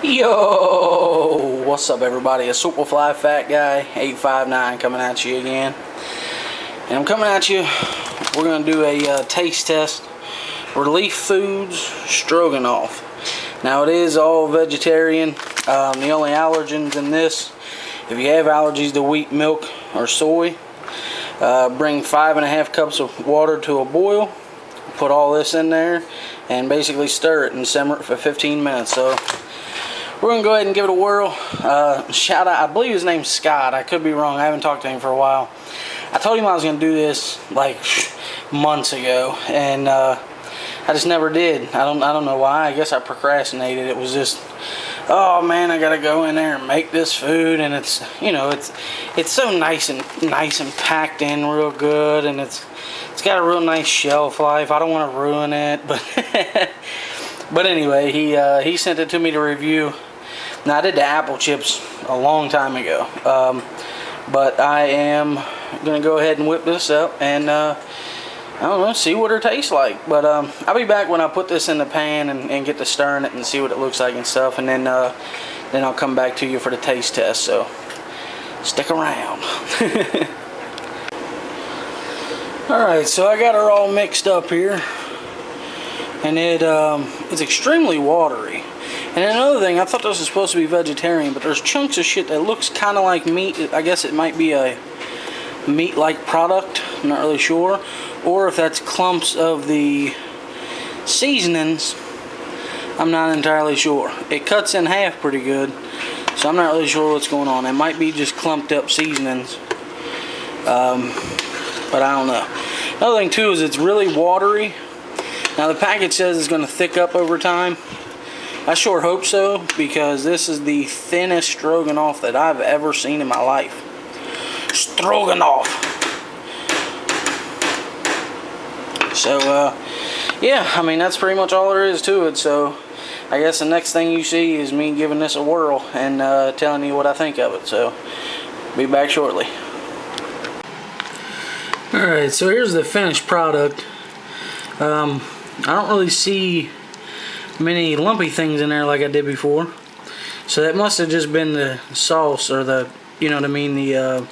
Yo, what's up everybody? A Superfly Fat Guy 859 coming at you again. And I'm coming at you, we're going to do a taste test. Relief Foods Stroganoff. Now it is all vegetarian. The only allergens in this, if you have allergies to wheat, milk, or soy, bring 5.5 cups of water to a boil. Put all this in there and basically stir it and simmer it for 15 minutes. So we're going to go ahead and give it a whirl. Shout out, I believe his name's Scott. I could be wrong. I haven't talked to him for a while. I told him I was going to do this like months ago, and I just never did. I don't know why. I guess I procrastinated. It was just, oh man, I got to go in there and make this food, and it's, you know, it's so nice and packed in real good, and it's got a real nice shelf life. I don't want to ruin it, but anyway, he sent it to me to review. Now, I did the apple chips a long time ago, but I am going to go ahead and whip this up and, I don't know, see what it tastes like. But I'll be back when I put this in the pan and get to stirring it and see what it looks like and stuff, and then I'll come back to you for the taste test, so stick around. Alright, so I got her all mixed up here, and it's extremely watery. And another thing, I thought this was supposed to be vegetarian, but there's chunks of shit that looks kind of like meat. I guess it might be a meat-like product. I'm not really sure. Or if that's clumps of the seasonings, I'm not entirely sure. It cuts in half pretty good, so I'm not really sure what's going on. It might be just clumped up seasonings, but I don't know. Another thing too is it's really watery. Now the package says it's going to thick up over time. I sure hope so, because this is the thinnest stroganoff that I've ever seen in my life. Stroganoff. So, yeah, I mean, that's pretty much all there is to it. So, I guess the next thing you see is me giving this a whirl and telling you what I think of it. So, be back shortly. Alright, so here's the finished product. I don't really see many lumpy things in there like I did before, so that must have just been the sauce, or the, you know what I mean, the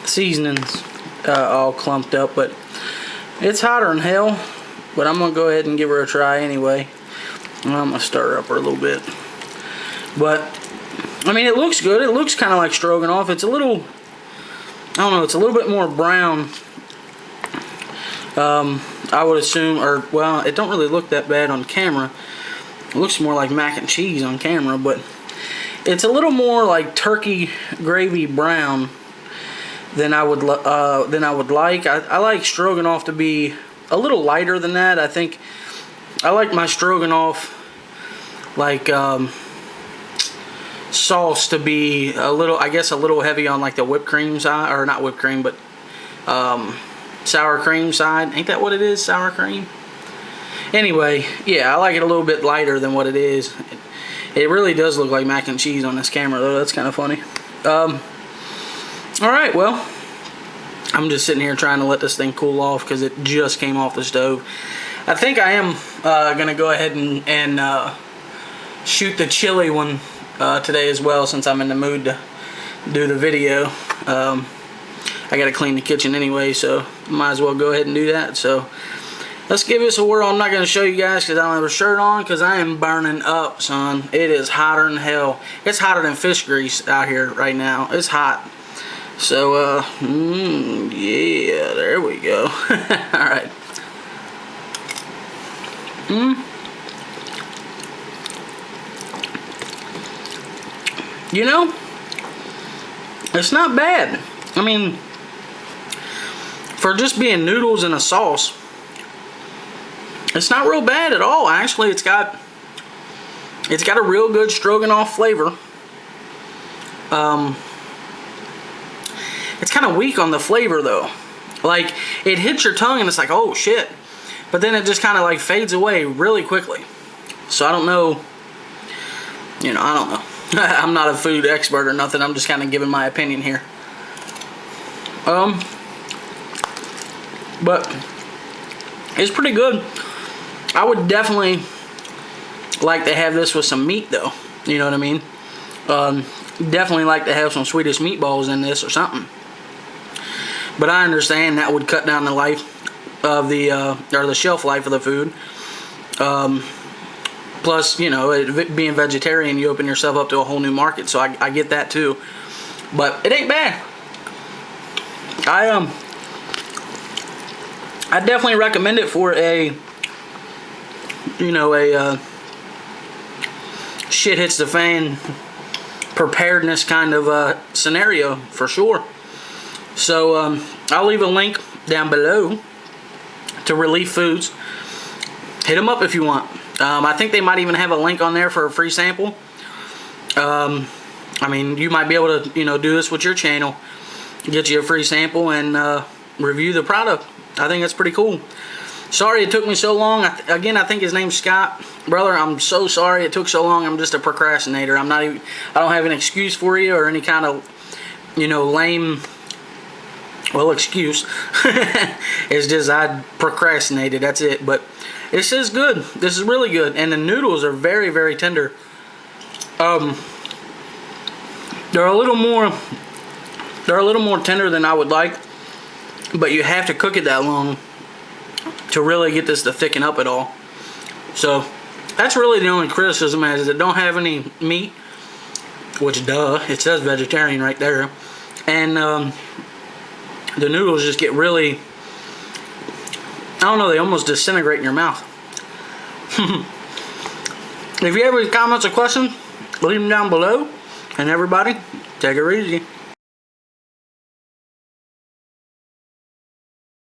seasonings all clumped up. But it's hotter than hell, but I'm gonna go ahead and give her a try anyway. I'm gonna stir her up a little bit, but I mean, it looks good. It looks kind of like stroganoff. It's a little, I don't know, it's a little bit more brown, I would assume, or, well, it don't really look that bad on camera. It looks more like mac and cheese on camera, but it's a little more like turkey gravy brown than I would like. I like stroganoff to be a little lighter than that. I think I like my stroganoff, like, sauce to be a little, I guess, a little heavy on like the whipped cream side, or not whipped cream, but sour cream side. Ain't that what it is? Sour cream? Anyway, yeah, I like it a little bit lighter than what it is. It really does look like mac and cheese on this camera, though. That's kind of funny. Alright, well, I'm just sitting here trying to let this thing cool off because it just came off the stove. I think I am going to go ahead and shoot the chili one today as well, since I'm in the mood to do the video. I gotta clean the kitchen anyway, so might as well go ahead and do that. So let's give this a whirl. I'm not gonna show you guys because I don't have a shirt on, because I am burning up, son. It is hotter than hell. It's hotter than fish grease out here right now. It's hot. So yeah, there we go. All right. You know, it's not bad. I mean, for just being noodles and a sauce, it's not real bad at all. Actually, it's got a real good stroganoff flavor. It's kind of weak on the flavor though. Like, it hits your tongue and it's like, oh shit. But then it just kind of like fades away really quickly. So I don't know. You know, I don't know. I'm not a food expert or nothing. I'm just kind of giving my opinion here. But it's pretty good. I would definitely like to have this with some meat though. You know what I mean? Definitely like to have some Swedish meatballs in this or something. But I understand that would cut down the life of the or the shelf life of the food. Plus, you know, being vegetarian, you open yourself up to a whole new market. So I get that too. But it ain't bad. I definitely recommend it for a, you know, a shit hits the fan preparedness kind of scenario for sure. So I'll leave a link down below to Relief Foods. Hit them up if you want. I think they might even have a link on there for a free sample. I mean, you might be able to, you know, do this with your channel, get you a free sample and review the product. I think that's pretty cool. Sorry it took me so long. Again, I think his name's Scott. Brother, I'm so sorry it took so long. I'm just a procrastinator. I don't have an excuse for you or any kind of, you know, lame, well, excuse. It's just I procrastinated. That's it. But this is good. This is really good. And the noodles are very, very tender. They're a little more tender than I would like. But you have to cook it that long to really get this to thicken up at all. So that's really the only criticism, is it don't have any meat, which duh, it says vegetarian right there. And the noodles just get really, I don't know, they almost disintegrate in your mouth. If you have any comments or questions, leave them down below. And everybody, take it easy.